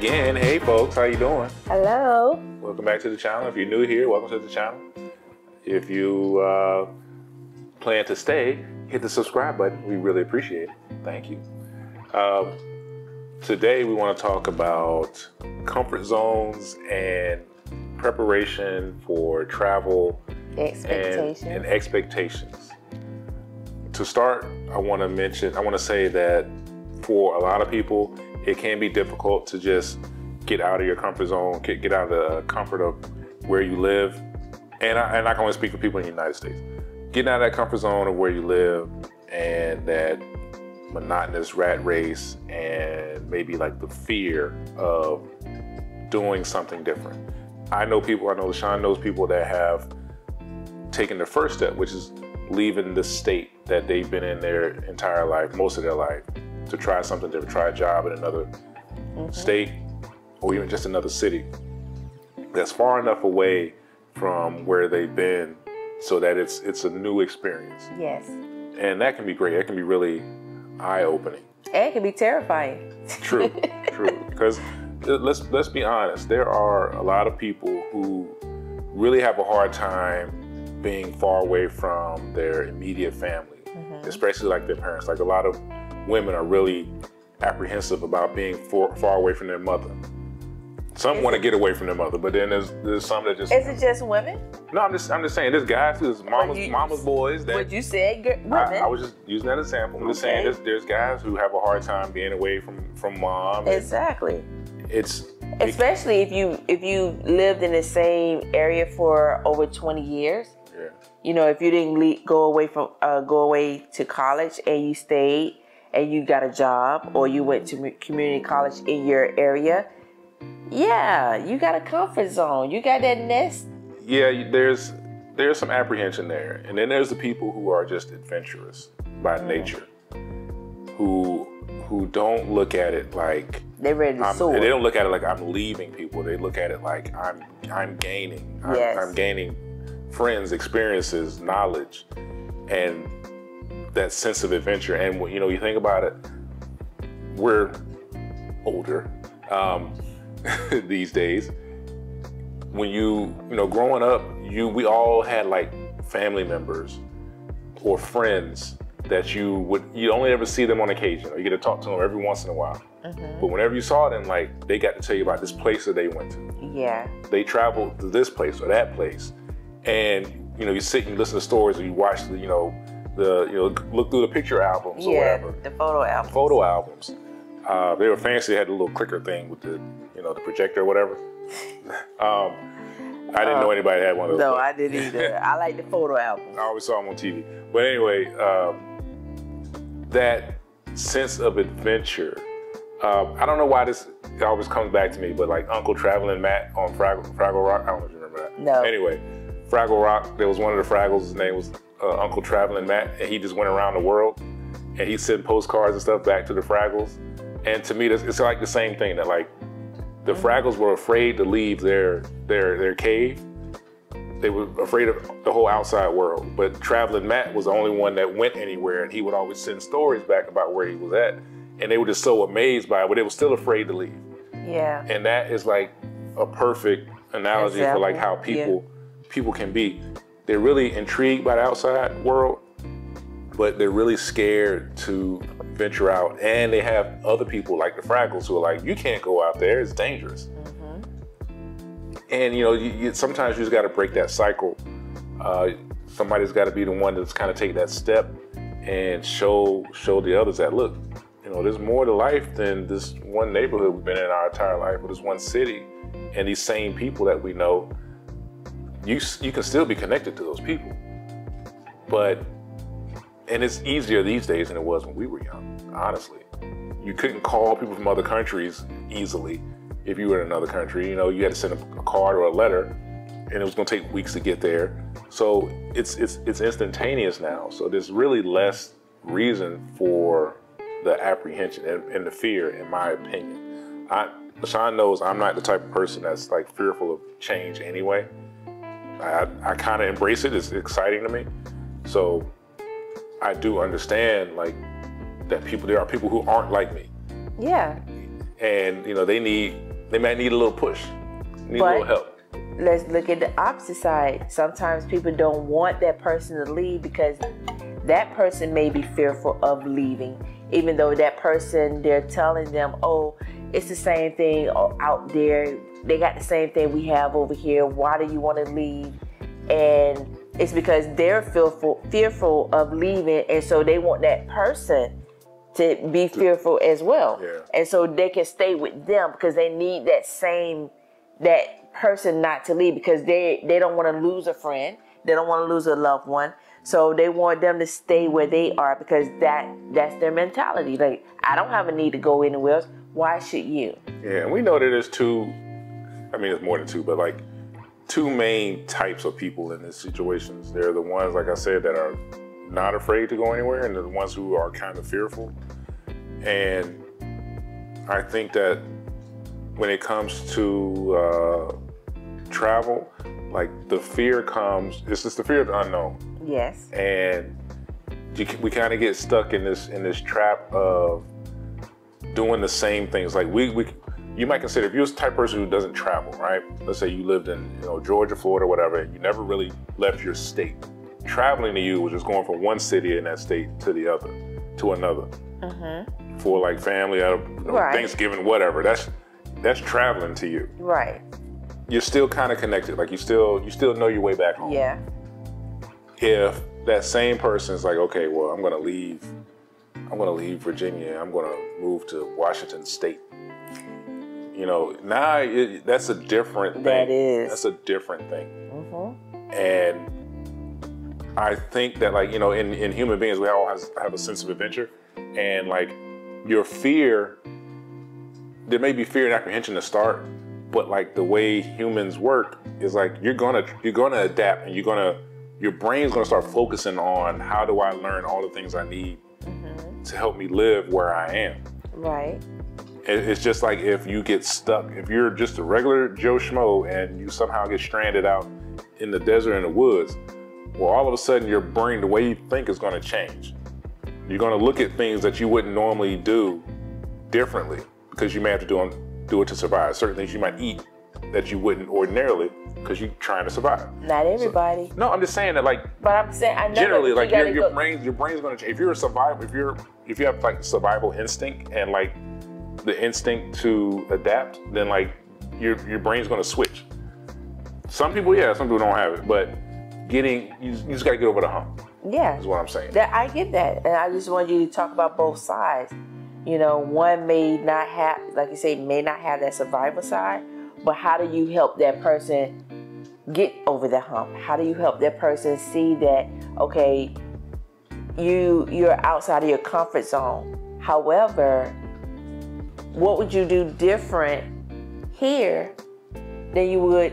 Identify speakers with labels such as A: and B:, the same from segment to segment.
A: again. Hey folks, how you doing?
B: Hello.
A: Welcome back to the channel. If you're new here, welcome to the channel. If you plan to stay, hit the subscribe button. We really appreciate it. Thank you. Today we want to talk about comfort zones and preparation for travel and expectations. To start, I want to say that for a lot of people, it can be difficult to just get out of your comfort zone, get out of the comfort of where you live. And I can only speak for people in the United States. Getting out of that comfort zone of where you live and that monotonous rat race and maybe like the fear of doing something different. I know LaShawn knows people that have taken the first step, which is leaving the state that they've been in their entire life, most of their life, to try something different, try a job in another state or even just another city that's far enough away from where they've been so that it's a new experience.
B: Yes.
A: And that can be great. That can be really eye-opening.
B: And it can be terrifying.
A: True, true. Because let's be honest, there are a lot of people who really have a hard time being far away from their immediate family, especially like their parents. Like a lot of women are really apprehensive about being far away from their mother. Some want to get away from their mother, but then there's some that just...
B: Is it just women?
A: No, I'm just saying there's guys, there's mama's boys that...
B: But you said women.
A: I was just using that example. I'm just saying there's guys who have a hard time being away from mom.
B: Exactly.
A: Especially
B: if you lived in the same area for over 20 years.
A: Yeah.
B: You know, if you didn't go away to college and you stayed and you got a job or you went to community college in your area, yeah, you got a comfort zone. You got that nest.
A: Yeah, there's some apprehension there, and then there's the people who are just adventurous by nature, who don't look at it like
B: they're ready to soar.
A: They don't look at it like I'm leaving people. They look at it like I'm gaining.
B: Yes.
A: I'm gaining friends, experiences, knowledge, and that sense of adventure. And you think about it, we're older these days. When growing up, we all had like family members or friends that you only ever see them on occasion, or you get to talk to them every once in a while. But whenever you saw them, like they got to tell you about this place that they went to.
B: Yeah.
A: They traveled to this place or that place, and you sit and you listen to stories, or you watch look through the picture albums or whatever.
B: The photo albums.
A: Photo albums. They were fancy. They had a little clicker thing with the projector or whatever. I didn't know anybody had one of those.
B: No, I didn't either. I like the photo albums.
A: I always saw them on TV. But anyway, that sense of adventure. I don't know why this always comes back to me, but like Uncle Traveling Matt on Fraggle Rock. I don't know if you remember that.
B: No.
A: Anyway, Fraggle Rock, there was one of the Fraggles, his name was Uncle Traveling Matt, and he just went around the world, and he sent postcards and stuff back to the Fraggles. And to me, it's like the same thing, that like the Fraggles were afraid to leave their cave. They were afraid of the whole outside world. But Traveling Matt was the only one that went anywhere, and he would always send stories back about where he was at. And they were just so amazed by it, but they were still afraid to leave.
B: Yeah.
A: And that is like a perfect analogy for like how people can be. They're really intrigued by the outside world, but they're really scared to venture out. And they have other people like the Fraggles who are like, you can't go out there, it's dangerous. And sometimes you just got to break that cycle. Somebody's got to be the one that's kind of take that step and show the others that, look, there's more to life than this one neighborhood we've been in our entire life, or this one city, and these same people that we know. You can still be connected to those people, and it's easier these days than it was when we were young. Honestly, you couldn't call people from other countries easily if you were in another country. You had to send a card or a letter, and it was going to take weeks to get there. So it's instantaneous now. So there's really less reason for the apprehension and the fear, in my opinion. LaShawn knows I'm not the type of person that's like fearful of change anyway. I kind of embrace it. It's exciting to me. So I do understand that there are people who aren't like me.
B: Yeah.
A: And they need They might need a little push, need a little help.
B: Let's look at the opposite side. Sometimes people don't want that person to leave because that person may be fearful of leaving, even though that person, they're telling them, oh, it's the same thing out there. They got the same thing we have over here. Why do you want to leave? And it's because they're fearful of leaving, and so they want that person to be fearful as well.
A: Yeah.
B: And so they can stay with them because they need that person not to leave, because they don't want to lose a friend. They don't want to lose a loved one. So they want them to stay where they are because that's their mentality. Like, I don't have a need to go anywhere else. Why should you?
A: Yeah, and we know that there's there's more than two, but like two main types of people in these situations. They're the ones, like I said, that are not afraid to go anywhere, and they're the ones who are kind of fearful. And I think that when it comes to travel, like the fear comes, it's just the fear of the unknown.
B: Yes.
A: And we kind of get stuck in this trap of doing the same things. Like you might consider, if you're the type of person who doesn't travel, right? Let's say you lived in Georgia, Florida, whatever, and you never really left your state. Traveling to you was just going from one city in that state to the other, to another. Mm-hmm. For like family,
B: right.
A: Thanksgiving, whatever. That's traveling to you.
B: Right.
A: You're still kind of connected. Like you still know your way back home.
B: Yeah.
A: If that same person is like, okay, well, I'm gonna leave Virginia. I'm gonna move to Washington State. Now that's a different thing.
B: That is.
A: That's a different thing.
B: Mm-hmm.
A: And I think that, like, in human beings, we all have a sense of adventure, and like your fear, there may be fear and apprehension to start, but like the way humans work is like you're gonna adapt, and your brain's gonna start focusing on, how do I learn all the things I need to help me live where I am.
B: Right.
A: It's just like if you get stuck, if you're just a regular Joe Schmo and you somehow get stranded out in the desert, in the woods, well, all of a sudden your brain, the way you think, is going to change. You're going to look at things that you wouldn't normally do differently because you may have to do it to survive. Certain things you might eat that you wouldn't ordinarily because you're trying to survive.
B: Not everybody.
A: So, no, I'm just saying that, like.
B: But I'm saying, I know
A: generally, like your brain's going to change. If you're a survivor, if you have like survival instinct and like the instinct to adapt, then like your brain's going to switch. Some people, yeah, some people don't have it, but you just got to get over the hump.
B: Yeah,
A: is what I'm saying.
B: I get that, and I just want you to talk about both sides. One may not have, like you say, may not have that survival side, but how do you help that person get over the hump? How do you help that person see that, okay, you're outside of your comfort zone? However, what would you do different here than you would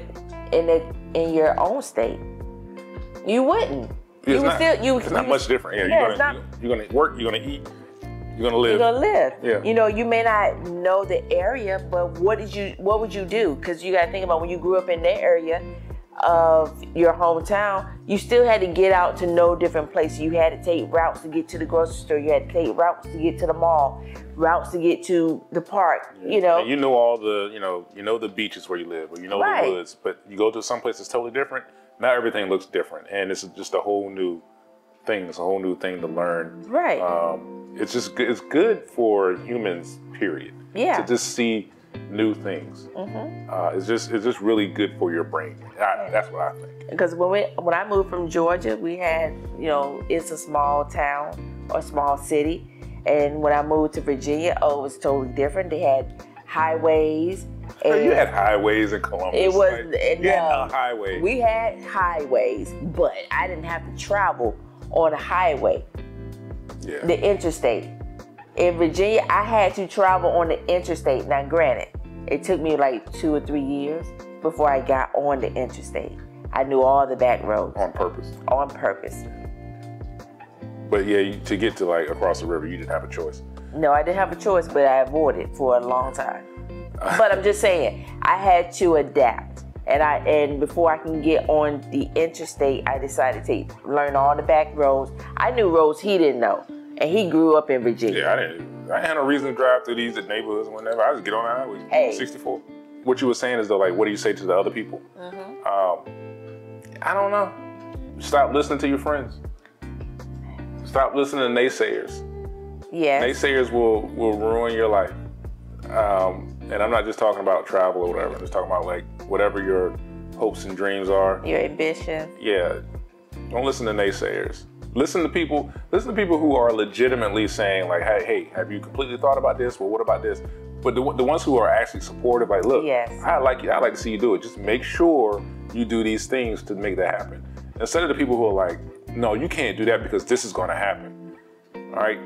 B: in your own state? You wouldn't.
A: It's not much different. Yeah, you're gonna work. You're gonna eat. You're gonna live.
B: You're gonna live.
A: Yeah.
B: You may not know the area, but what would you do? Because you gotta think about when you grew up in that area of your hometown, you still had to get out to know different places. You had to take routes to get to the grocery store. You had to take routes to get to the mall, routes to get to the park.
A: Yeah. And you know all the, the beaches where you live, or
B: right.
A: The woods. But you go to some place that's totally different. Now everything looks different, and it's just a whole new thing. It's a whole new thing to learn.
B: Right.
A: It's good for humans. Period.
B: Yeah.
A: To just see new things. Mm-hmm. It's just really good for your brain. That's what I think.
B: Because when I moved from Georgia, we had, it's a small town or small city, and when I moved to Virginia, it was totally different. They had highways.
A: And you had highways in Columbus.
B: It was
A: a highway.
B: We had highways, but I didn't have to travel on a highway.
A: Yeah.
B: The interstate. In Virginia, I had to travel on the interstate. Now, granted, it took me like 2 or 3 years before I got on the interstate. I knew all the back roads.
A: On purpose.
B: On purpose.
A: But yeah, to get to like across the river, you didn't have a choice.
B: No, I didn't have a choice, but I avoided for a long time. But I'm just saying, I had to adapt. And before I can get on the interstate, I decided to learn all the back roads. I knew roads he didn't know. And he grew up in Virginia.
A: Yeah, I had no reason to drive through these neighborhoods or whatever. I just get on the highway.
B: Hey,
A: 64. what you were saying is though, like, what do you say to the other people? I don't know. Stop listening to your friends. Stop listening to naysayers.
B: Yes.
A: Naysayers will ruin your life. And I'm not just talking about travel or whatever. I'm just talking about like whatever your hopes and dreams are.
B: Your ambition.
A: Yeah. Don't listen to naysayers. Listen to people who are legitimately saying like, hey, have you completely thought about this? Well, what about this? But the ones who are actually supportive, like, look,
B: yes.
A: I'd like to see you do it. Just make sure you do these things to make that happen. Instead of the people who are like, no, you can't do that because this is going to happen. All right?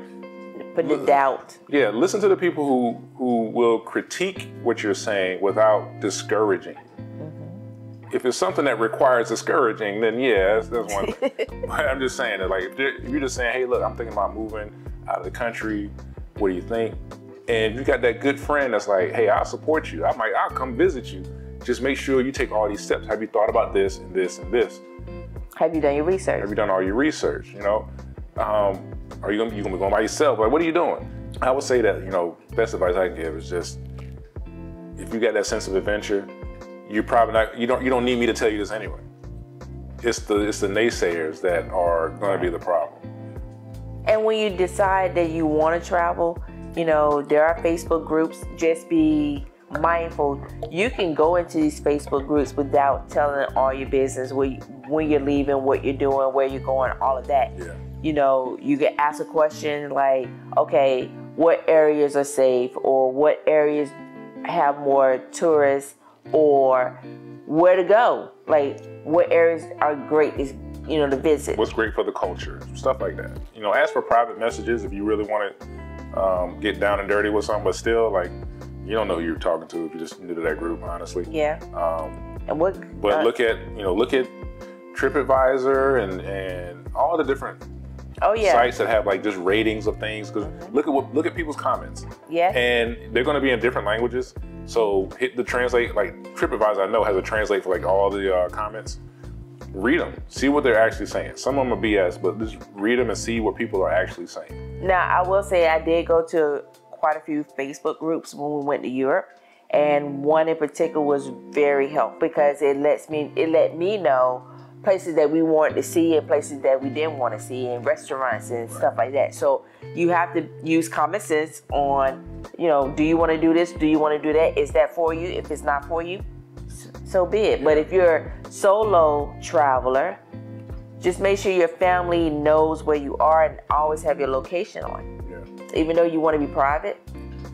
B: But the doubt.
A: Yeah, listen to the people who will critique what you're saying without discouraging. If it's something that requires discouraging, then yeah, that's one thing. But I'm just saying that, like, if you're just saying, hey, look, I'm thinking about moving out of the country. What do you think? And you got that good friend that's like, hey, I'll support you. I'll come visit you. Just make sure you take all these steps. Have you thought about this and this and this?
B: Have you done your research?
A: Have you done all your research? You know, are you gonna be going by yourself? Like, what are you doing? I would say that, you know, best advice I can give is just, if you got that sense of adventure, you're probably not. You don't need me to tell you this anyway. It's the naysayers that are going to be the problem.
B: And when you decide that you want to travel, you know, there are Facebook groups. Just be mindful. You can go into these Facebook groups without telling all your business, when you're leaving, what you're doing, where you're going, all of that.
A: Yeah.
B: You know, you can ask a question like, okay, what areas are safe, or what areas have more tourists, or where to go, like what areas are great to visit.
A: What's great for the culture, stuff like that. You know, ask for private messages if you really want to get down and dirty with something, but still, like, you don't know who you're talking to if you're just new to that group, honestly.
B: Yeah.
A: But look at TripAdvisor and all the different sites that have like just ratings of things. Because look at people's comments.
B: Yeah.
A: And they're going to be in different languages. So hit the translate. Like TripAdvisor, I know has a translate for like all the comments. Read them. See what they're actually saying. Some of them are BS, but just read them and see what people are actually saying.
B: Now, I will say I did go to quite a few Facebook groups when we went to Europe, and one in particular was very helpful because it let me know places that we wanted to see and places that we didn't want to see, and restaurants and stuff like that. So you have to use common sense on, do you want to do this? Do you want to do that? Is that for you? If it's not for you, so be it. But if you're a solo traveler, just make sure your family knows where you are and always have your location on. Yeah. Even though you want to be private,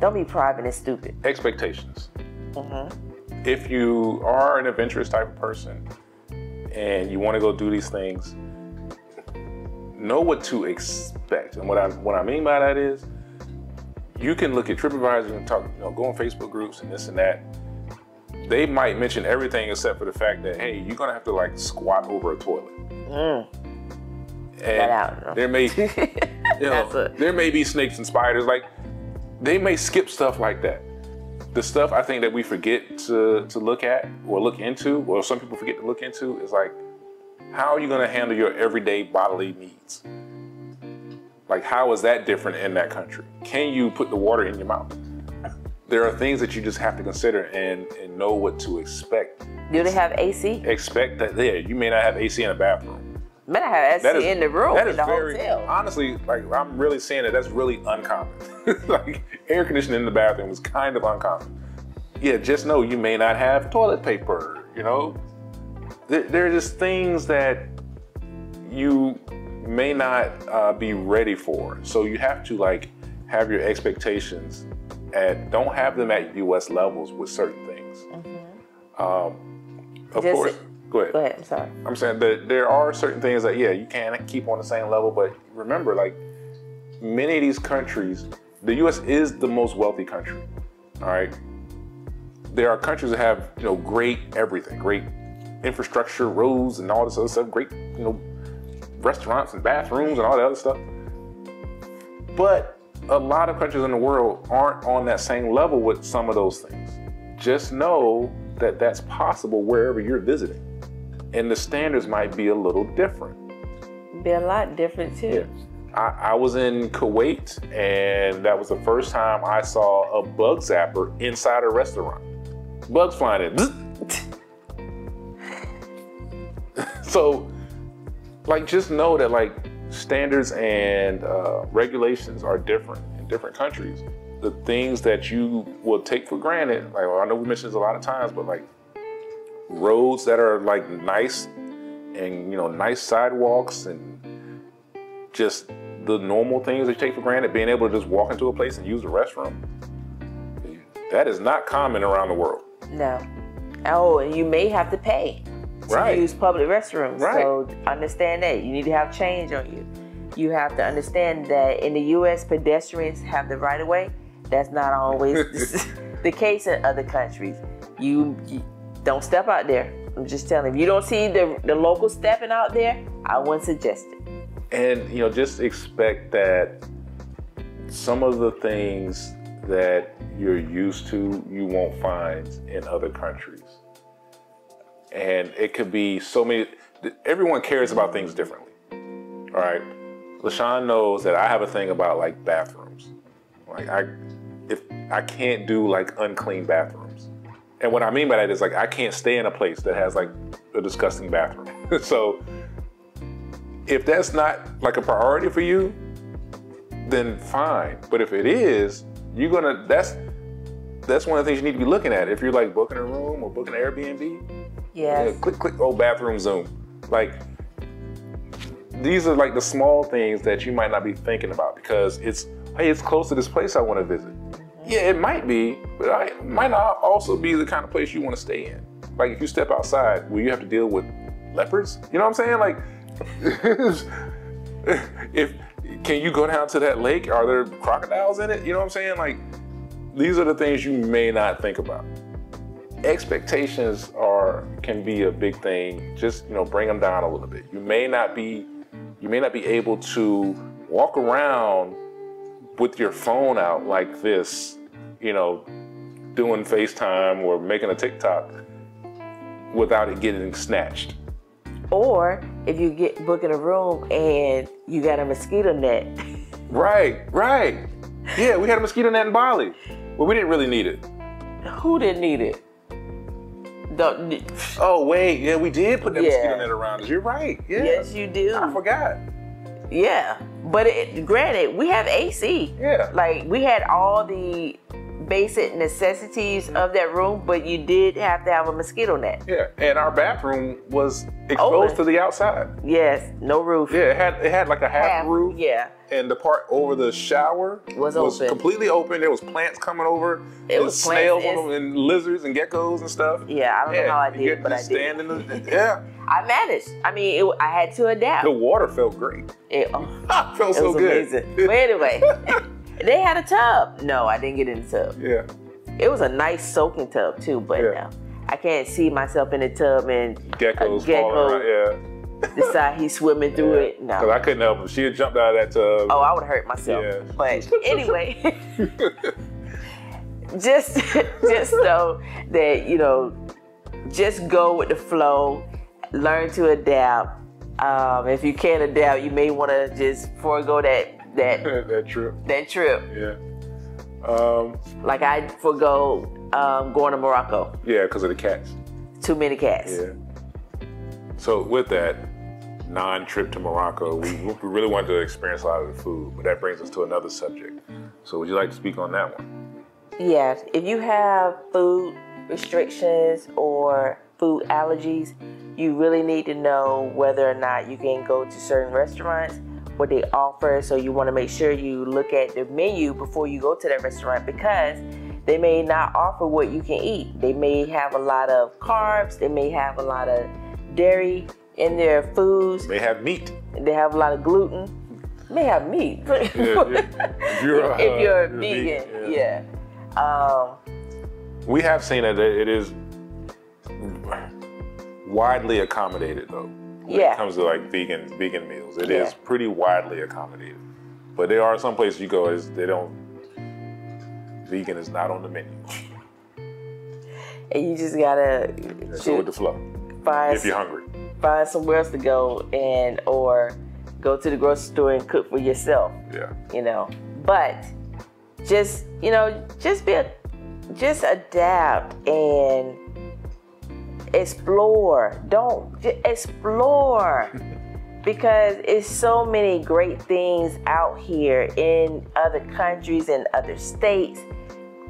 B: don't be private and stupid.
A: Expectations. If you are an adventurous type of person and you want to go do these things, know what to expect. And what I mean by that is, you can look at TripAdvisor and talk, go on Facebook groups and this and that. They might mention everything except for the fact that, hey, you're gonna have to like squat over a toilet. And there may, there may be snakes and spiders. Like, they may skip stuff like that. The stuff I think that we forget to look at or look into, or some people forget to look into, is like, how are you gonna handle your everyday bodily needs? Like, how is that different in that country? Can you put the water in your mouth? There are things that you just have to consider and know what to expect.
B: Do they have AC?
A: Expect that, you may not have AC in a bathroom.
B: May not have AC in the room,
A: that is
B: in the
A: very,
B: hotel.
A: Honestly, like, I'm really saying that's really uncommon. Like, air conditioning in the bathroom is kind of uncommon. Yeah, just know you may not have toilet paper, There are just things that you may not be ready for. So you have to like have your expectations don't have them at US levels with certain things. Of course, go ahead.
B: Go ahead, I'm sorry.
A: I'm saying that there are certain things that, you can keep on the same level, but remember, like, many of these countries, the US is the most wealthy country, all right? There are countries that have, great everything, great infrastructure, roads and all this other stuff, great, restaurants and bathrooms and all that other stuff. But a lot of countries in the world aren't on that same level with some of those things. Just know that that's possible wherever you're visiting. And the standards might be a little different.
B: Be a lot different too.
A: Yeah. I was in Kuwait, and that was the first time I saw a bug zapper inside a restaurant. bugs flying in. So, like, just know that, like, standards and regulations are different in different countries. The things that you will take for granted, like, I know we mentioned this a lot of times, but like roads that are like nice and, nice sidewalks and just the normal things that you take for granted, being able to just walk into a place and use the restroom, that is not common around the world.
B: No. Oh, and you may have to pay to use public restrooms.
A: Right. So
B: understand that. You need to have change on you. You have to understand that in the U.S., pedestrians have the right of way. That's not always the case in other countries. You don't step out there. I'm just telling you. If you don't see the locals stepping out there, I wouldn't suggest it.
A: And, just expect that some of the things that you're used to, you won't find in other countries. And it could be so many, everyone cares about things differently. All right. LaShawn knows that I have a thing about like bathrooms. Like I can't do like unclean bathrooms. And what I mean by that is like, I can't stay in a place that has like a disgusting bathroom. So if that's not like a priority for you, then fine. But if it is, that's one of the things you need to be looking at. If you're like booking a room or booking an Airbnb, yeah, click, oh, bathroom Zoom. Like, these are like the small things that you might not be thinking about because it's close to this place I want to visit. Yeah, it might be, but it might not also be the kind of place you want to stay in. Like if you step outside, will you have to deal with leopards? You know what I'm saying? Like, can you go down to that lake? Are there crocodiles in it? You know what I'm saying? Like, these are the things you may not think about. Expectations can be a big thing. Just, bring them down a little bit. You may not be able to walk around with your phone out like this, doing FaceTime or making a TikTok without it getting snatched.
B: Or if you booking a room and you got a mosquito net.
A: Right. Yeah, we had a mosquito net in Bali. Well, we didn't really need it.
B: Who didn't need it?
A: Oh, wait. Yeah, we did put that mosquito net around us. You're right. Yeah.
B: Yes, you do.
A: I forgot.
B: Yeah. But granted, we have AC.
A: Yeah.
B: Like, we had all the basic necessities of that room, but you did have to have a mosquito net.
A: Yeah. And our bathroom was exposed to the outside.
B: Yes. No roof.
A: Yeah. It had like a half roof.
B: Yeah.
A: And the part over the shower was
B: open.
A: Completely open. There was plants coming over. There was snails and lizards and geckos and stuff.
B: Yeah, I don't know how I did, but I did.
A: Yeah.
B: I managed. I mean, I had to adapt.
A: The water felt great.
B: It
A: felt so good.
B: Amazing. But anyway, they had a tub. No, I didn't get in the tub.
A: Yeah.
B: It was a nice soaking tub too, but no, I can't see myself in the tub and
A: geckos falling around. Yeah.
B: Decide he's swimming through it. No.
A: Because I couldn't help him. She had jumped out of that tub.
B: Oh, I would have hurt myself. Yeah. But anyway, just know that, just go with the flow. Learn to adapt. If you can't adapt, you may want to just forego that
A: trip.
B: That trip.
A: Yeah.
B: Like I forego going to Morocco.
A: Yeah, because of the cats.
B: Too many cats.
A: Yeah. So with that non-trip to Morocco, we really wanted to experience a lot of the food, but that brings us to another subject. So would you like to speak on that one?
B: Yes. If you have food restrictions or food allergies, you really need to know whether or not you can go to certain restaurants, what they offer. So you want to make sure you look at the menu before you go to that restaurant, because they may not offer what you can eat. They may have a lot of carbs. They may have a lot of dairy in their foods.
A: They have meat.
B: They have a lot of gluten. May have meat. If you're a vegan, yeah.
A: We have seen that it is widely accommodated though. When it comes to like vegan meals, it is pretty widely accommodated. But there are some places you go vegan is not on the menu.
B: And you just gotta
A: go with the flow. If you're hungry,
B: find somewhere else to go or go to the grocery store and cook for yourself.
A: Yeah.
B: But just be just adapt and explore. Just explore. Because it's so many great things out here in other countries and other states.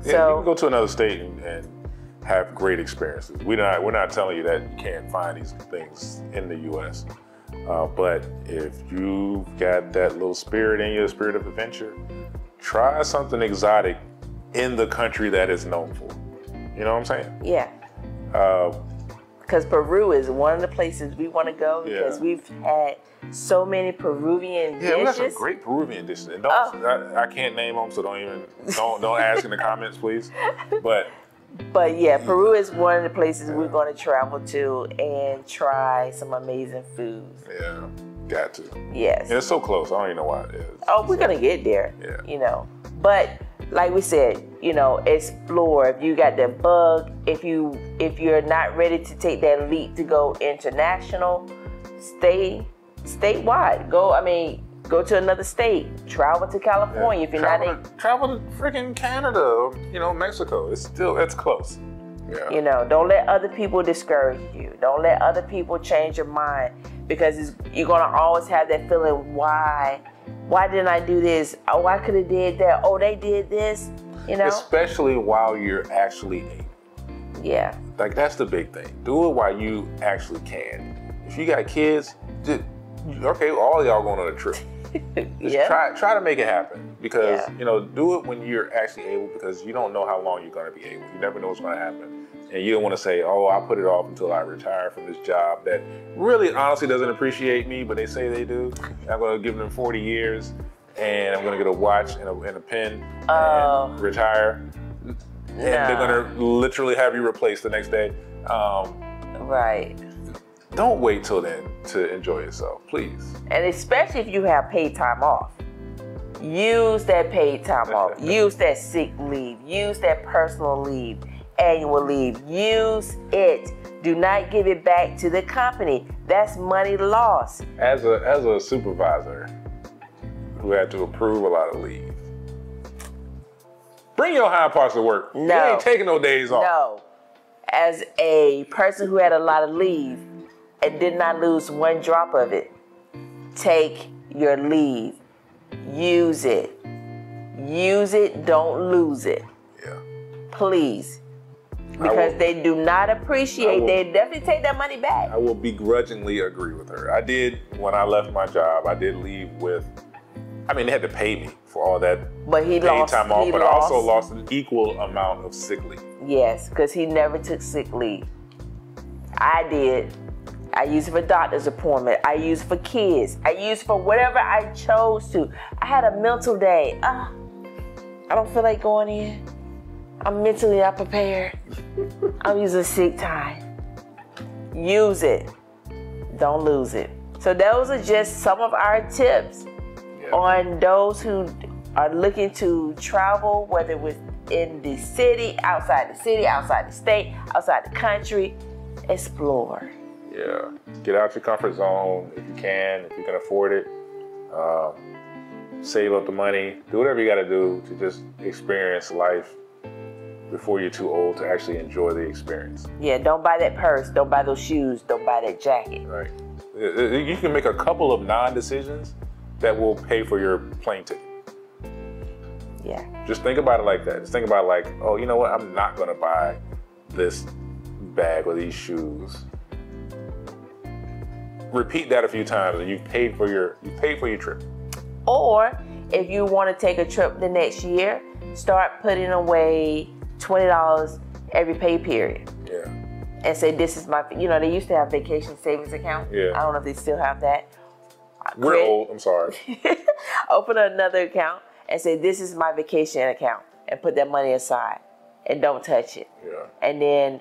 A: Yeah, so you can go to another state and have great experiences. We're not telling you that you can't find these things in the U.S. But if you've got that little spirit in you, the spirit of adventure, try something exotic in the country that it's known for. You know what I'm saying?
B: Yeah. Because Peru is one of the places we want to go because we've had so many Peruvian dishes.
A: Yeah, we got some great Peruvian dishes. And I can't name them, so don't ask in the comments, please. But
B: yeah, Peru is one of the places we're going to travel to and try some amazing foods.
A: Yeah, got to.
B: Yes.
A: And it's so close. I don't even know why it is.
B: Oh, we're going to get there.
A: Yeah.
B: You know, but like we said, you know, explore. If you got the bug, if you're not ready to take that leap to go international, stay statewide. Go to another state. Travel to California if you're
A: travel to freaking Canada or, you know, Mexico. It's close. Yeah.
B: You know, don't let other people discourage you. Don't let other people change your mind because you're gonna always have that feeling. Why didn't I do this? Oh, I could have did that. Oh, they did this. You know,
A: especially while you're actually able.
B: Yeah.
A: Like that's the big thing. Do it while you actually can. If you got kids, okay, all of y'all going on a trip. Try to make it happen because you know, do it when you're actually able because you don't know how long you're going to be able. You never know what's going to happen, and you don't want to say, "Oh, I'll put it off until I retire from this job that really, honestly, doesn't appreciate me, but they say they do." I'm going to give them 40 years, and I'm going to get a watch and a pen and retire, and they're going to literally have you replaced the next day.
B: Right.
A: Don't wait till then to enjoy yourself, please.
B: And especially if you have paid time off. Use that paid time off. Use that sick leave. Use that personal leave, annual leave. Use it. Do not give it back to the company. That's money lost.
A: As a supervisor who had to approve a lot of leave, bring your hind parts to work.
B: No.
A: You ain't taking no days off.
B: No. As a person who had a lot of leave, and did not lose one drop of it. Take your leave. Use it. Use it, don't lose it.
A: Yeah.
B: Please. Because they do not appreciate, they definitely take that money back.
A: I will begrudgingly agree with her. I did, when I left my job, I did leave with, they had to pay me for all that paid time off, but I also lost an equal amount of sick leave.
B: Yes, because he never took sick leave. I did. I used it for doctor's appointment. I used it for kids. I used it for whatever I chose to. I had a mental day. I don't feel like going in. I'm mentally not prepared. I'm using sick time. Use it. Don't lose it. So those are just some of our tips on those who are looking to travel, whether within the city, outside the state, outside the country. Explore.
A: Yeah, get out your comfort zone if you can, if you can afford it. Save up the money, do whatever you got to do to just experience life before you're too old to actually enjoy the experience.
B: Yeah, don't buy that purse, don't buy those shoes, don't buy that jacket.
A: Right. You can make a couple of non-decisions that will pay for your plane ticket.
B: Yeah.
A: Just think about it like that. Just think about it like, oh, you know what? I'm not going to buy this bag or these shoes. Repeat that a few times and you've paid for your trip.
B: Or if you want to take a trip the next year, start putting away $20 every pay period.
A: Yeah.
B: And say, this is my, they used to have vacation savings account.
A: Yeah.
B: I don't know if they still have that.
A: We're old, I'm sorry.
B: Open another account and say, this is my vacation account, and put that money aside and don't touch it.
A: Yeah.
B: And then,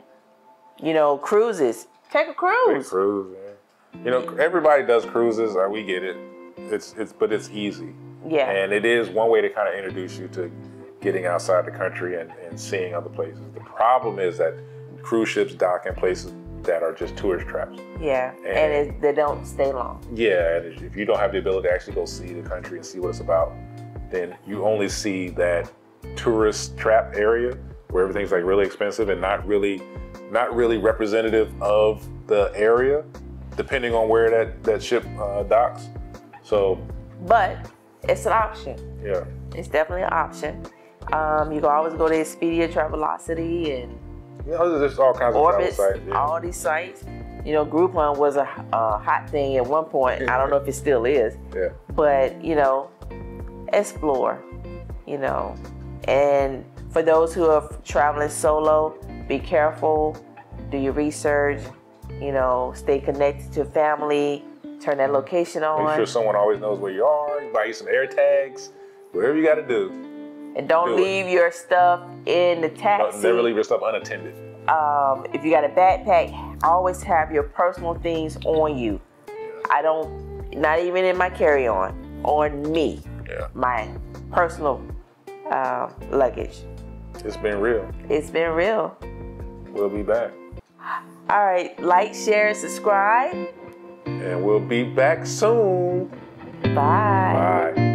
B: cruises. Take a cruise.
A: Take a cruise, man. Everybody does cruises. We get it. But it's easy.
B: Yeah.
A: And it is one way to kind of introduce you to getting outside the country and seeing other places. The problem is that cruise ships dock in places that are just tourist traps.
B: Yeah. And they don't stay long.
A: Yeah. And if you don't have the ability to actually go see the country and see what it's about, then you only see that tourist trap area where everything's like really expensive and not really representative of the area, depending on where that ship docks. So,
B: but it's an option.
A: Yeah,
B: it's definitely an option. You can always go to Expedia, Travelocity, and
A: there's all kinds
B: Orbitz,
A: of travel sites. Yeah.
B: All these sites. You know, Groupon was a hot thing at one point. I don't know if it still is.
A: Yeah.
B: But, you know, explore, you know. And for those who are traveling solo, be careful, do your research, you know, stay connected to family, turn that location on.
A: Make sure someone always knows where you are, buy you some air tags, whatever you got to do.
B: And don't leave your stuff in the taxi.
A: Never leave your stuff unattended.
B: If you got a backpack, always have your personal things on you. Not even in my carry-on, on me.
A: Yeah.
B: My personal luggage.
A: It's been real.
B: It's been real.
A: We'll be back.
B: All right, like, share, and subscribe.
A: And we'll be back soon.
B: Bye.
A: Bye.